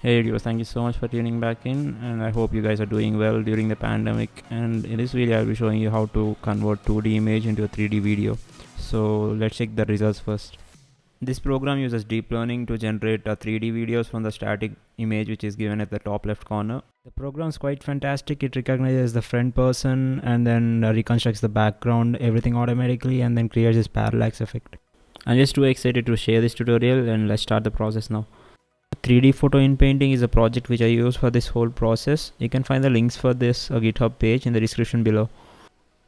Hey viewers, thank you so much for tuning back in, and I hope you guys are doing well during the pandemic. And in this video, I'll be showing you how to convert 2D image into a 3D video. So let's check the results first. This program uses deep learning to generate 3D videos from the static image which is given at the top left corner. The program is quite fantastic. It recognizes the front person and then reconstructs the background, everything automatically, and then creates this parallax effect. I'm just too excited to share this tutorial, and let's start the process now. 3D photo in painting is a project which I use for this whole process. You can find the links for this GitHub page in the description below.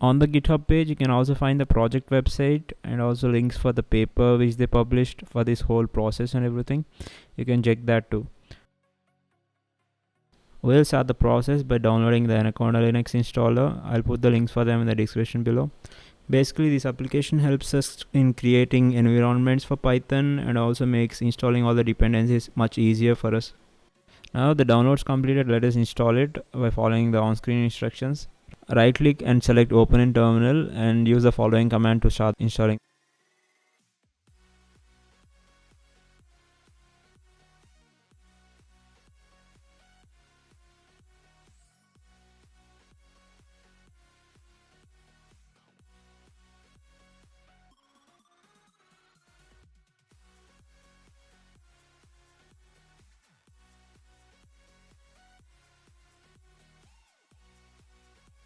On the GitHub page you can also find the project website and also links for the paper which they published for this whole process and everything. You can check that too. We'll start the process by downloading the Anaconda Linux installer. I'll put the links for them in the description below. Basically, this application helps us in creating environments for Python and also makes installing all the dependencies much easier for us. Now the download's completed, let us install it by following the on-screen instructions. Right click and select open in terminal and use the following command to start installing.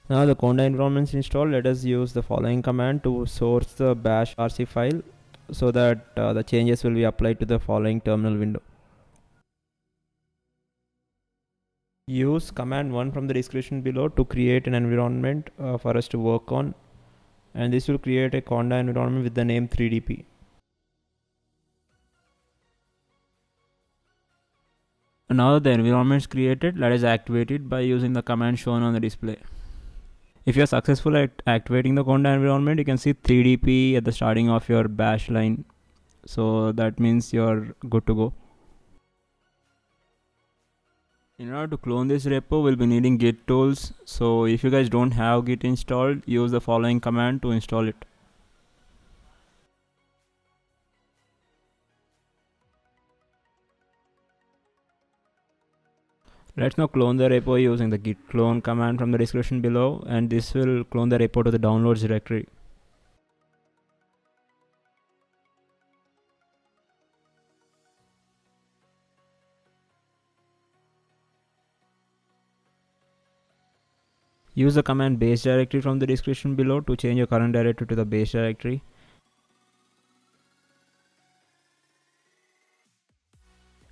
Now the Conda environment is installed, let us use the following command to source the bash rc file so that the changes will be applied to the following terminal window. Use command 1 from the description below to create an environment for us to work on, and this will create a Conda environment with the name 3DP. Now that the environment is created, let us activate it by using the command shown on the display. If you are successful at activating the Conda environment, you can see 3DP at the starting of your bash line. So that means you're good to go. In order to clone this repo, we'll be needing git tools. So if you guys don't have git installed, use the following command to install it. Let's now clone the repo using the git clone command from the description below, and this will clone the repo to the downloads directory. Use the command base directory from the description below to change your current directory to the base directory.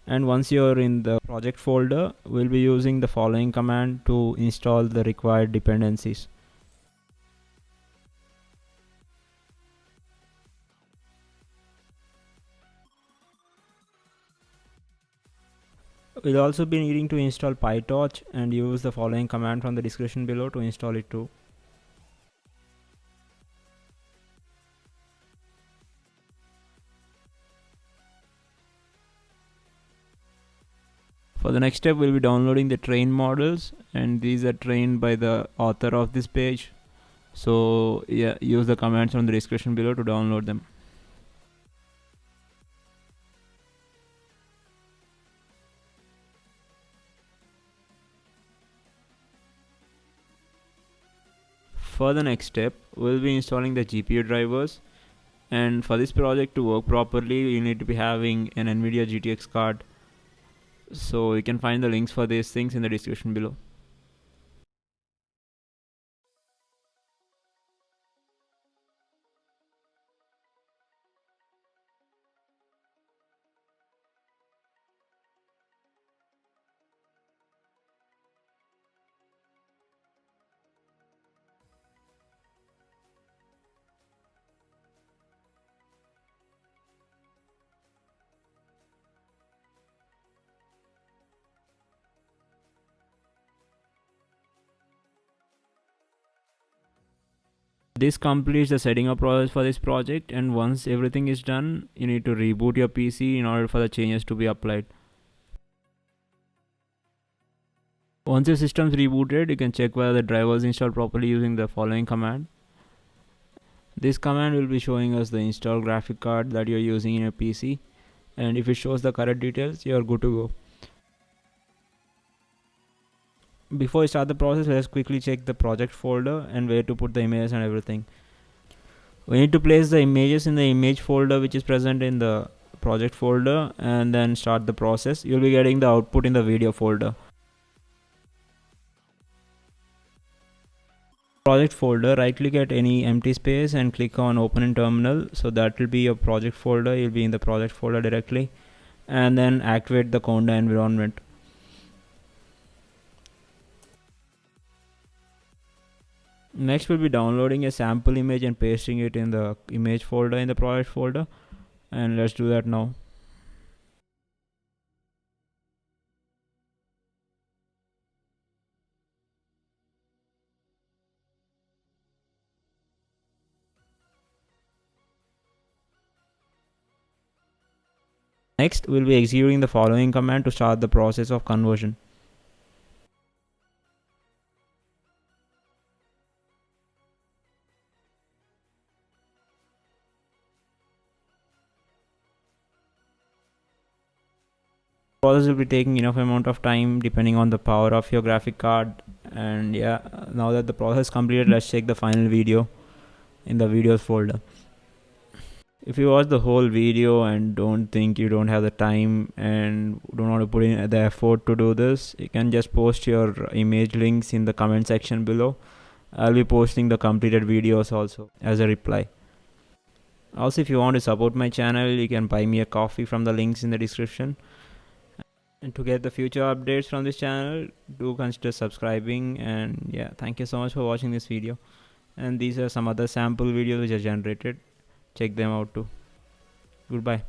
And once you're in the project folder, we'll be using the following command to install the required dependencies. We'll also be needing to install PyTorch and use the following command from the description below to install it too. For the next step, we'll be downloading the train models, and these are trained by the author of this page. So yeah, use the commands from the description below to download them. For the next step, we'll be installing the GPU drivers, and for this project to work properly, you need to be having an NVIDIA GTX card. So you can find the links for these things in the description below. This completes the setting up process for this project, and once everything is done, you need to reboot your PC in order for the changes to be applied. Once your system is rebooted, you can check whether the driver is installed properly using the following command. This command will be showing us the installed graphic card that you're using in your PC, and if it shows the correct details, you're good to go. Before we start the process, let's quickly check the project folder and where to put the images and everything. We need to place the images in the image folder which is present in the project folder and then start the process. You'll be getting the output in the video folder. Project folder, right click at any empty space and click on open in terminal. So that will be your project folder. You'll be in the project folder directly, and then activate the Conda environment. Next we'll be downloading a sample image and pasting it in the image folder in the project folder, and let's do that now. Next we'll be executing the following command to start the process of conversion. Process will be taking enough amount of time depending on the power of your graphic card. And yeah, now that the process completed, let's check the final video in the videos folder. If you watch the whole video and don't think you don't have the time and don't want to put in the effort to do this, you can just post your image links in the comment section below. I'll be posting the completed videos also as a reply. Also, if you want to support my channel, you can buy me a coffee from the links in the description. And to get the future updates from this channel, do consider subscribing. And yeah, thank you so much for watching this video. And these are some other sample videos which are generated. Check them out too. Goodbye.